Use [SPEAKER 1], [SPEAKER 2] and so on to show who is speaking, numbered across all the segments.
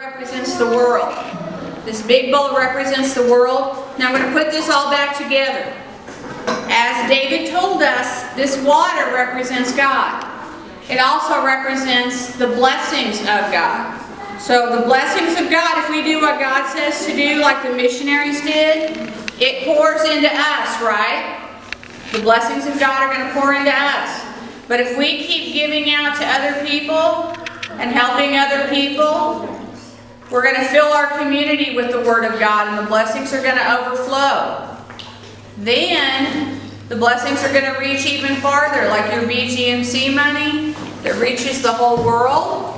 [SPEAKER 1] Represents the world. This big bowl represents the world. Now I'm going to put this all back together. As David told us, this water represents God. It also represents the blessings of God. So the blessings of God, if we do what God says to do, like the missionaries did, it pours into us, right? The blessings of God are going to pour into us. But if we keep giving out to other people and helping other people, we're going to fill our community with the Word of God, and the blessings are going to overflow. Then the blessings are going to reach even farther, like your BGMC money that reaches the whole world.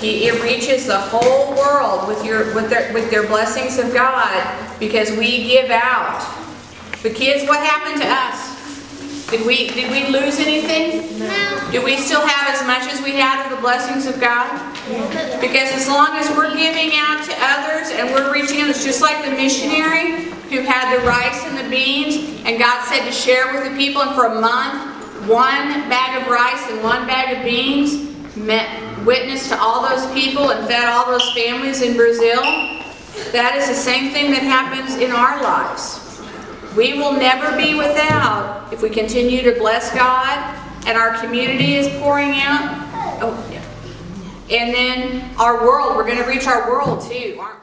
[SPEAKER 1] It reaches the whole world with their blessings of God, because we give out. But kids, what happened to us? Did we lose anything?
[SPEAKER 2] No.
[SPEAKER 1] Do we still have as much as we had of the blessings of God? Because as long as we're giving out to others and we're reaching out, it's just like the missionary who had the rice and the beans, and God said to share with the people, and for a month, one bag of rice and one bag of beans witnessed to all those people and fed all those families in Brazil. That is the same thing that happens in our lives. We will never be without if we continue to bless God, and our community is pouring out. Oh, yeah. And then our world, we're going to reach our world too, aren't we?